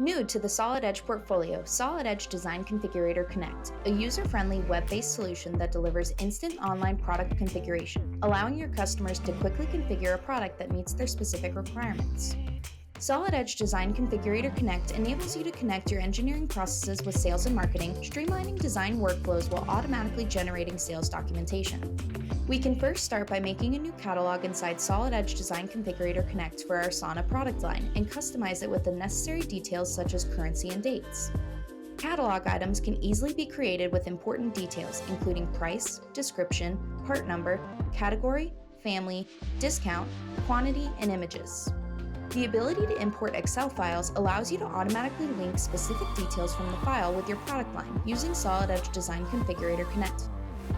New to the Solid Edge portfolio, Solid Edge Design Configurator Connect, a user-friendly web-based solution that delivers instant online product configuration, allowing your customers to quickly configure a product that meets their specific requirements. Solid Edge Design Configurator Connect enables you to connect your engineering processes with sales and marketing, streamlining design workflows while automatically generating sales documentation. We can first start by making a new catalog inside Solid Edge Design Configurator Connect for our Sauna product line and customize it with the necessary details such as currency and dates. Catalog items can easily be created with important details, including price, description, part number, category, family, discount, quantity, and images. The ability to import Excel files allows you to automatically link specific details from the file with your product line using Solid Edge Design Configurator Connect.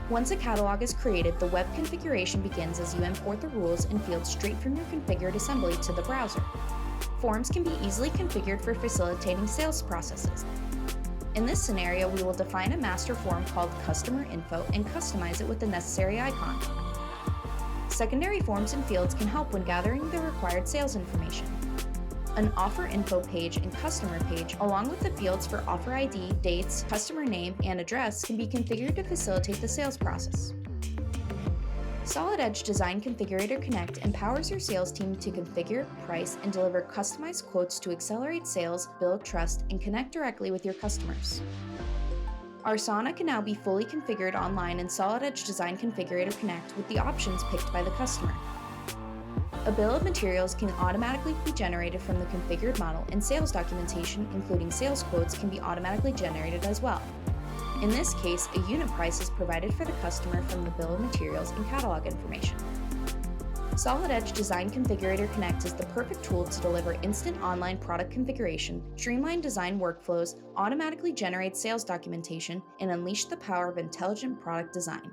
Once a catalog is created, the web configuration begins as you import the rules and fields straight from your configured assembly to the browser. Forms can be easily configured for facilitating sales processes. In this scenario, we will define a master form called Customer Info and customize it with the necessary icon. Secondary forms and fields can help when gathering the required sales information. An offer info page and customer page, along with the fields for offer ID, dates, customer name, and address, can be configured to facilitate the sales process. Solid Edge Design Configurator Connect empowers your sales team to configure, price, and deliver customized quotes to accelerate sales, build trust, and connect directly with your customers. Our sauna can now be fully configured online in Solid Edge Design Configurator Connect with the options picked by the customer. A bill of materials can automatically be generated from the configured model, and sales documentation, including sales quotes, can be automatically generated as well. In this case, a unit price is provided for the customer from the bill of materials and catalog information. Solid Edge Design Configurator Connect is the perfect tool to deliver instant online product configuration, streamline design workflows, automatically generate sales documentation, and unleash the power of intelligent product design.